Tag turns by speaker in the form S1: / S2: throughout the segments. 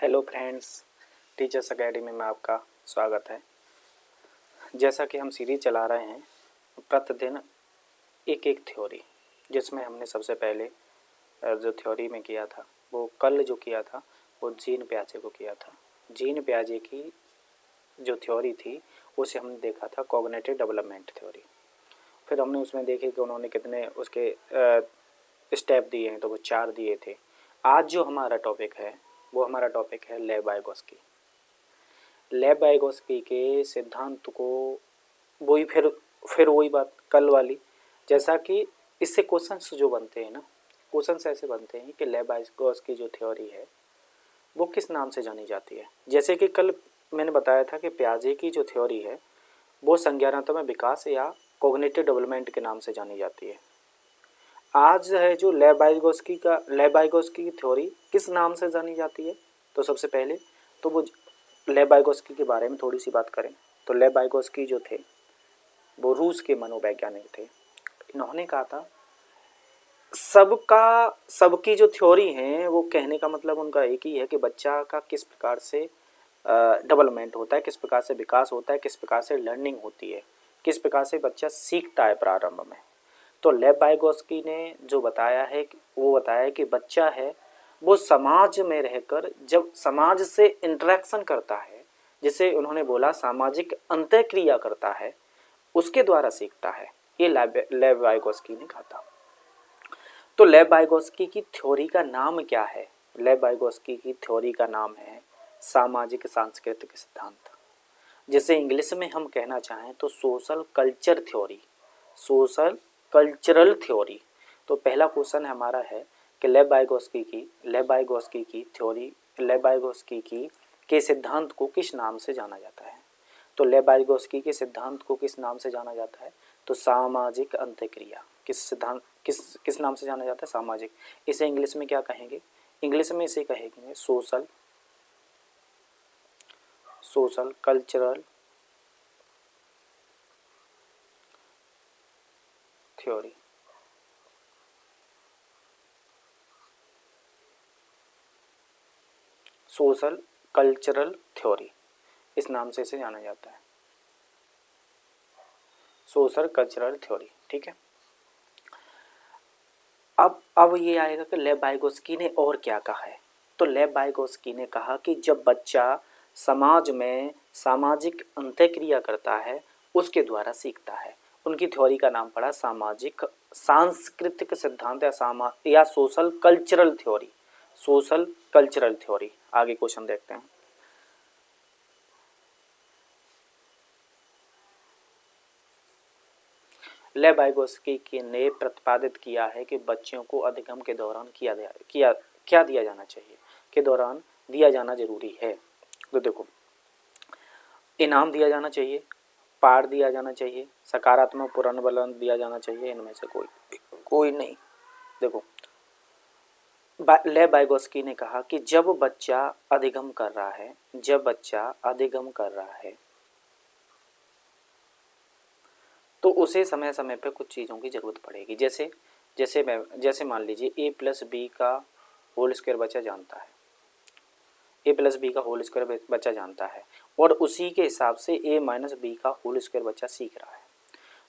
S1: Hello friends, teachers academy में आपका स्वागत है। जैसा कि हम सीरीज चला रहे हैं प्रतिदिन एक एक थ्योरी, जिसमें हमने सबसे पहले जो थ्योरी में किया था वो कल जो किया था वो जीन पियाजे को किया था। जीन पियाजे की जो थ्योरी थी उसे हमने देखा था कॉग्निटिव डेवलपमेंट थ्योरी। फिर हमने उसमें देखे कि उन्होंने कितने उसके स्टेप दिए हैं, तो वो 4 दिए थे। आज जो हमारा टॉपिक है वो हमारा टॉपिक है लेव वाइगोत्स्की। लेव वाइगोत्स्की के सिद्धांत को वही फिर वही बात कल वाली, जैसा कि इससे क्वेश्चंस जो बनते हैं ना, क्वेश्चंस ऐसे बनते हैं कि लेव वाइगोत्स्की जो थ्योरी है वो किस नाम से जानी जाती है। जैसे कि कल मैंने बताया था कि पियाजे की जो थ्योरी है वो संज्ञानात्मक विकास या कॉग्निटिव डेवलपमेंट के नाम से जानी जाती है। आज है जो लेव वाइगोत्स्की की थ्योरी किस नाम से जानी जाती है। तो सबसे पहले तो वो लेव वाइगोत्स्की के बारे में थोड़ी सी बात करें तो लेव वाइगोत्स्की जो थे वो रूस के मनोवैज्ञानिक थे। इन्होंने कहा था सबकी जो थ्योरी है वो कहने का मतलब उनका एक ही है कि बच्चा का किस प्रकार से डेवलपमेंट होता है, किस प्रकार से विकास होता है, किस प्रकार से लर्निंग होती है, किस प्रकार से बच्चा सीखता है प्रारंभ में। तो लेव वाइगोत्स्की ने जो बताया है वो बताया है कि बच्चा है वो समाज में रहकर जब समाज से इंटरेक्शन करता है, जिसे उन्होंने बोला सामाजिक अंतःक्रिया करता है, उसके द्वारा सीखता है। ये लेव वाइगोत्स्की ने कहा था। तो लेव वाइगोत्स्की की थ्योरी का नाम क्या है? लेव वाइगोत्स्की की थ्योरी का नाम है सामाजिक सांस्कृतिक सिद्धांत, जिसे इंग्लिश में हम कहना चाहें तो social culture theory, social cultural theory. तो पहला क्वेश्चन हमारा है कि लेव वाइगोत्स्की की थ्योरी, लेव वाइगोत्स्की की के सिद्धांत को किस नाम से जाना जाता है। तो लेव वाइगोत्स्की के सिद्धांत को किस नाम से जाना जाता है? तो सामाजिक अंतःक्रिया। किस नाम से जाना जाता है? सामाजिक। इसे इंग्लिश में क्या कहेंगे? इंग्लिश में इसे कहेंगे social cultural theory. Social cultural theory, इस नाम से इसे जाना जाता है, सोशल कल्चरल थ्योरी। ठीक है। अब ये आएगा कि लेव वाइगोत्स्की ने और क्या कहा है। तो लेव वाइगोत्स्की ने कहा कि जब बच्चा समाज में सामाजिक अंतःक्रिया करता है उसके द्वारा सीखता है। उनकी थ्योरी का नाम पड़ा सामाजिक सांस्कृतिक सिद्धांत या social cultural theory. Social cultural theory. आगे क्वेश्चन देखते हैं। लेव वाइगोत्स्की ने प्रतिपादित किया है कि बच्चों को अधिगम के दौरान क्या दिया जाना चाहिए, के दौरान दिया जाना जरूरी है। तो देखो, इनाम दिया जाना चाहिए, पाठ दिया जाना चाहिए, सकारात्मक पुनर्बलन दिया जाना चाहिए, इनमें से कोई नहीं। देखो, लेव वाइगोत्स्की ने कहा कि जब बच्चा अधिगम कर रहा है तो उसे समय समय पर कुछ चीज़ों की ज़रूरत पड़ेगी। जैसे मान लीजिए a+b का होल स्क्वायर बच्चा जानता है, a+b का होल स्क्वायर बच्चा जानता है और उसी के हिसाब से a-b का होल स्क्वायर बच्चा सीख रहा है।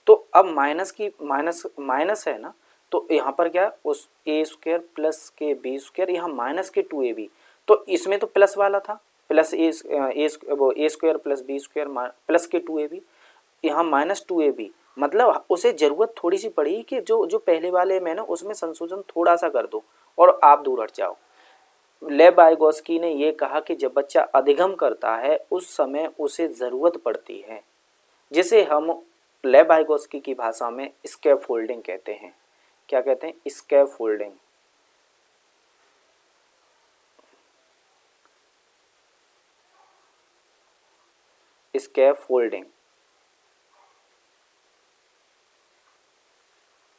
S1: तो अब माइनस है ना, तो यहाँ पर क्या, उस a² प्लस के b², यहाँ माइनस के 2ab। तो इसमें तो प्लस वाला था, plus a² plus b² plus के 2ab, यहाँ -2ab। मतलब उसे ज़रूरत थोड़ी सी पड़ी कि जो पहले वाले में ना उसमें संशोधन थोड़ा सा कर दो और आप दूर हट जाओ। लेव वाइगोत्स्की ने ये कहा कि जब बच्चा अधिगम करता है उस समय उसे ज़रूरत पड़ती है, जिसे हम लेव वाइगोत्स्की की भाषा में स्कैफोल्डिंग कहते हैं। क्या कहते हैं? स्कैफोल्डिंग। स्कैफोल्डिंग,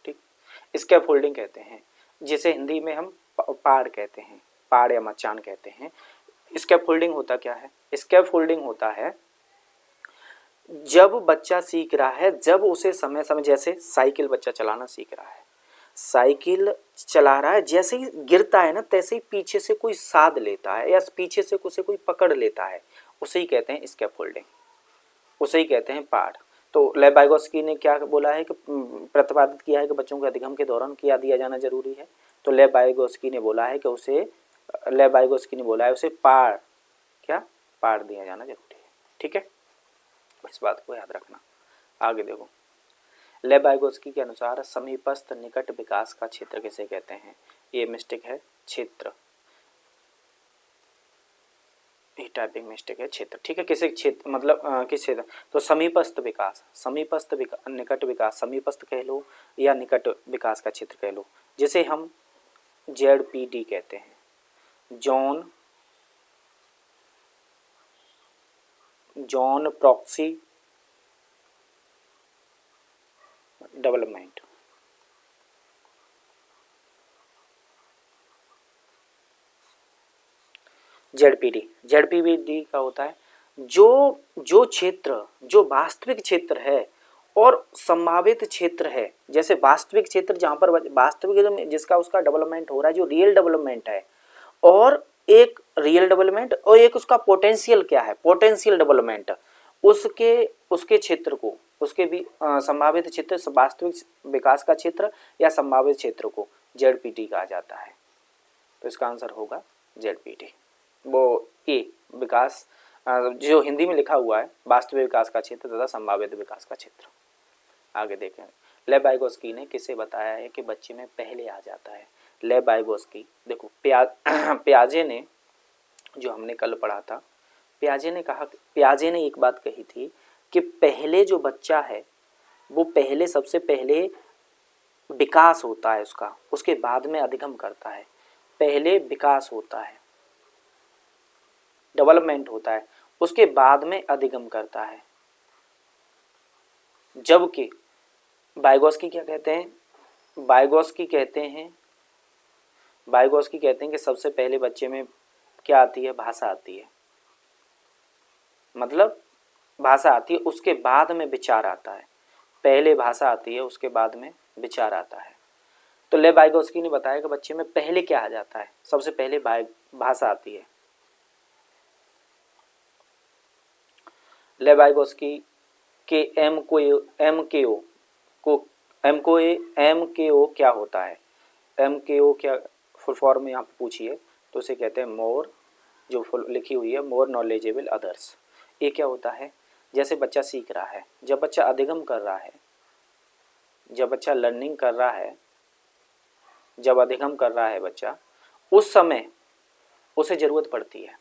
S1: ठीक, स्कैफोल्डिंग कहते हैं, जिसे हिंदी में हम पाड़ कहते हैं, पाड़ या मचान कहते हैं। स्कैफोल्डिंग होता क्या है? स्कैफोल्डिंग होता है जब बच्चा सीख रहा है, जब उसे समय समय, जैसे साइकिल बच्चा चलाना सीख रहा है, साइकिल चला रहा है, जैसे ही गिरता है ना तैसे ही पीछे से कोई साध लेता है या पीछे से उसे कोई पकड़ लेता है, उसे ही कहते हैं स्कैफोल्डिंग, उसे ही कहते हैं पाड़। तो लेव वाइगोत्स्की ने क्या बोला है कि प्रतिपादित किया है कि बच्चों के अधिगम के दौरान क्या दिया जाना जरूरी है, तो लेव वाइगोत्स्की ने बोला है कि उसे पाड़, क्या पाड़ दिया जाना जरूरी है। ठीक है, इस बात को याद रखना। आगे देखो, लेव वाइगोत्स्की के अनुसार समीपस्थ निकट विकास का क्षेत्र किसे कहते हैं? ये मिस्टेक है, क्षेत्र, ये टाइपिंग मिस्टेक है, क्षेत्र। ठीक है, किसी क्षेत्र मतलब किस क्षेत्र, तो समीपस्थ विकास, निकट विकास, समीपस्थ कह लो या निकट विकास का क्षेत्र कह लो, जिसे हम ZPD कहते हैं, जॉन प्रॉक्सी डेवलपमेंट। जेडपीडी का होता है जो क्षेत्र, जो वास्तविक क्षेत्र है और संभावित क्षेत्र है। जैसे वास्तविक क्षेत्र जहाँ पर वास्तविक जिसका उसका डेवलपमेंट हो रहा है, जो रियल डेवलपमेंट है, और एक रियल डेवलपमेंट और एक उसका पोटेंशियल क्या है, पोटेंशियल डेवलपमेंट, उसके क्षेत्र को, उसके भी संभावित क्षेत्र, वास्तविक विकास का क्षेत्र या संभावित क्षेत्र को जेडपीटी कहा जाता है। तो इसका आंसर होगा जेडपीटी। वो ए विकास, जो हिंदी में लिखा हुआ है, वास्तविक विकास का क्षेत्र तथा संभावित विकास का क्षेत्र। आगे देखें, लेव वाइगोत्स्की ने किसे बताया है कि बच्चे में पहले आ जाता है? लेव वाइगोत्स्की, देखो पियाजे ने, जो हमने कल पढ़ा था, पियाजे ने एक बात कही थी कि पहले जो बच्चा है वो पहले, सबसे पहले विकास होता है उसका, उसके बाद में अधिगम करता है। पहले विकास होता है, डेवलपमेंट होता है, उसके बाद में अधिगम करता है। जबकि वाइगोत्स्की क्या कहते हैं, वाइगोत्स्की कहते हैं कि सबसे पहले बच्चे में क्या आती है, भाषा आती है, मतलब भाषा आती है, उसके बाद में विचार आता है। पहले भाषा आती है, उसके बाद में विचार आता है। तो लेव वाइगोत्स्की ने बताया कि बच्चे में पहले क्या आ जाता है, सबसे पहले भाषा आती है। लेव वाइगोत्स्की के MKO क्या होता है, MKO क्या फुल फॉर्म यहाँ पे पूछिए तो उसे कहते हैं मोर, जो फुल लिखी हुई है मोर नॉलेजेबल अदर्स। ये क्या होता है, जैसे बच्चा सीख रहा है, जब बच्चा अधिगम कर रहा है, जब बच्चा लर्निंग कर रहा है, जब अधिगम कर रहा है बच्चा, उस समय उसे ज़रूरत पड़ती है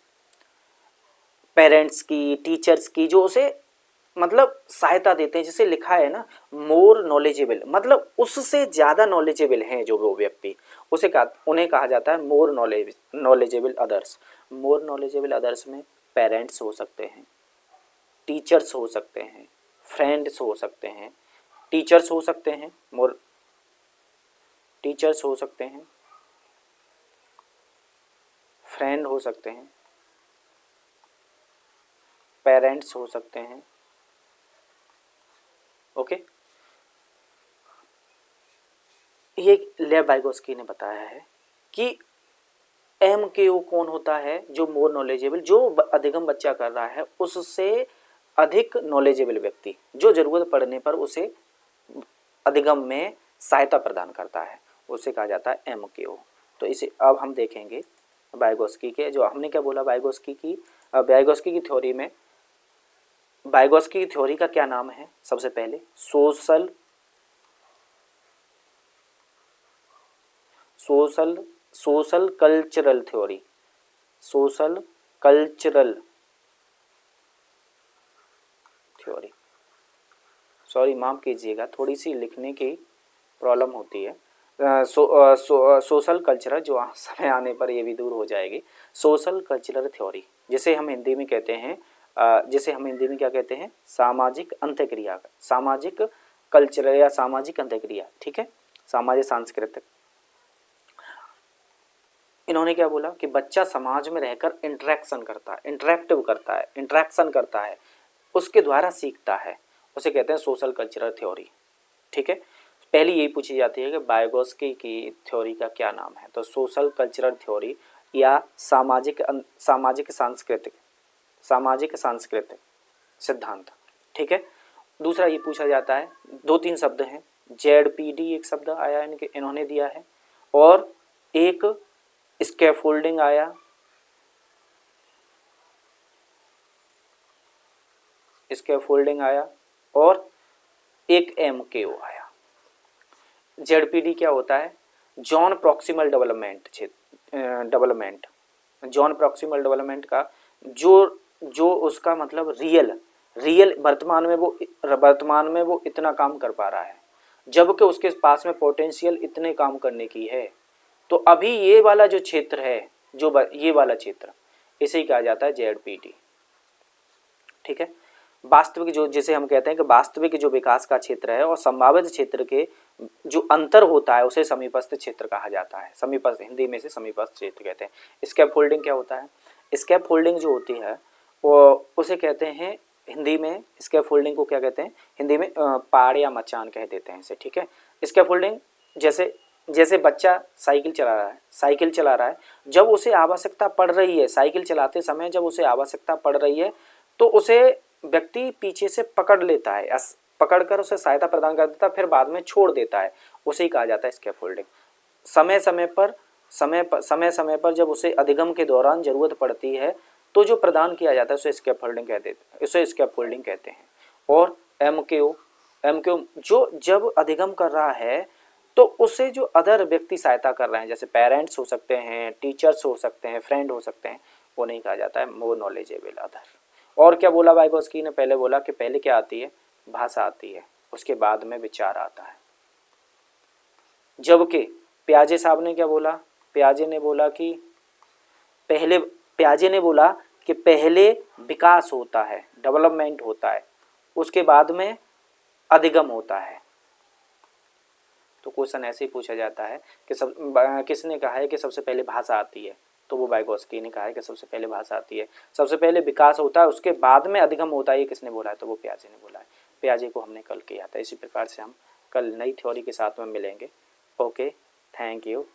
S1: पेरेंट्स की, टीचर्स की, जो उसे मतलब सहायता देते हैं। जिसे लिखा है ना मोर नॉलेजेबल, मतलब उससे ज़्यादा नॉलेजेबल हैं जो वो व्यक्ति, उन्हें कहा जाता है more knowledgeable others. More knowledgeable others में पेरेंट्स हो सकते हैं, टीचर्स हो सकते हैं, फ्रेंड्स हो सकते हैं, टीचर्स हो सकते हैं, टीचर्स हो सकते हैं, फ्रेंड हो सकते हैं, पेरेंट्स हो सकते हैं। ओके, ये लेव वाइगोत्स्की ने बताया है कि MKO कौन होता है, जो मोर नॉलेजेबल, जो अधिगम बच्चा कर रहा है उससे अधिक नॉलेजेबल व्यक्ति, जो जरूरत पड़ने पर उसे अधिगम में सहायता प्रदान करता है, उसे कहा जाता है MKO। तो इसे अब हम देखेंगे वाइगोत्स्की के, जो हमने क्या बोला वाइगोत्स्की की थ्योरी में, वाइगोत्स्की की थ्योरी का क्या नाम है, सबसे पहले social cultural theory, social cultural theory, sorry माफ़ कीजिएगा, थोड़ी सी लिखने की प्रॉब्लम होती है। सोशल कल्चरल, जो समय आने पर ये भी दूर हो जाएगी। सोशल कल्चरल थ्योरी, जिसे हम हिंदी में कहते हैं, क्या कहते हैं, सामाजिक अंत्यक्रिया, सामाजिक कल्चरल या सामाजिक अंत्यक्रिया। ठीक है, सामाजिक सांस्कृतिक। इन्होंने क्या बोला कि बच्चा समाज में रहकर इंटरेक्शन करता है, उसके द्वारा सीखता है, उसे कहते हैं सोशल कल्चरल थ्योरी। ठीक है, पहली यही पूछी जाती है कि वाइगोत्स्की की थ्योरी का क्या नाम है, तो सोशल कल्चरल थ्योरी या सामाजिक सांस्कृतिक सिद्धांत। ठीक है। दूसरा ये पूछा जाता है, 2-3 शब्द हैं, जेडपीडी एक शब्द आया इन्होंने दिया है, और एक स्कैफोल्डिंग आया, और एक एमकेओ आया। जेडपीडी क्या होता है? John proximal development John proximal development का जो उसका मतलब रियल वर्तमान में वो इतना काम कर पा रहा है, जबकि उसके पास में पोटेंशियल इतने काम करने की है। तो अभी ये वाला जो क्षेत्र है, ये वाला क्षेत्र, इसे ही कहा जाता है जेडपीडी। ठीक है। वास्तविक जो जिसे हम कहते हैं कि वास्तविक जो विकास का क्षेत्र है और संभावित क्षेत्र के जो अंतर होता है उसे समीपस्थ क्षेत्र कहा जाता है। समीपस्थ, हिंदी में से समीपस्थ क्षेत्र कहते हैं। स्कैफोल्डिंग क्या होता है? स्कैफोल्डिंग जो होती है वो उसे कहते हैं हिंदी में, स्कैफोल्डिंग को क्या कहते हैं हिंदी में? पाड़ या मचान कह देते हैं इसे। ठीक है। स्कैफोल्डिंग जैसे बच्चा साइकिल चला रहा है, जब उसे आवश्यकता पड़ रही है, साइकिल चलाते समय जब उसे आवश्यकता पड़ रही है तो उसे व्यक्ति पीछे से पकड़ लेता है, पकड़कर उसे सहायता प्रदान कर देता है, फिर बाद में छोड़ देता है, उसे ही कहा जाता है स्कैफोल्डिंग। समय समय पर जब उसे अधिगम के दौरान जरूरत पड़ती है तो जो प्रदान किया जाता है उसे स्कैफोल्डिंग कहते हैं। और एमकेओ जो जब अधिगम कर रहा है तो उसे जो अदर व्यक्ति सहायता कर रहे हैं, जैसे पेरेंट्स हो सकते हैं, टीचर्स हो सकते हैं, फ्रेंड हो सकते हैं, वो नहीं कहा जाता है मोर नॉलेजेबल अदर। और क्या बोला वाइगोत्स्की ने? पहले बोला कि पहले क्या आती है? भाषा आती है, उसके बाद में विचार आता है। जबकि पियाजे साहब ने क्या बोला? पियाजे ने बोला कि पहले विकास होता है, डेवलपमेंट होता है, उसके बाद में अधिगम होता है। तो क्वेश्चन ऐसे ही पूछा जाता है कि किसने कहा है कि सबसे पहले भाषा आती है? तो वो वाइगोत्स्की ने कहा है कि सबसे पहले भाषा आती है, सबसे पहले विकास होता है, उसके बाद में अधिगम होता है। ये किसने बोला है? तो वो पियाजे ने बोला है। पियाजे को हमने कल किया था। इसी प्रकार से हम कल नई थ्योरी के साथ में मिलेंगे। Okay, thank you.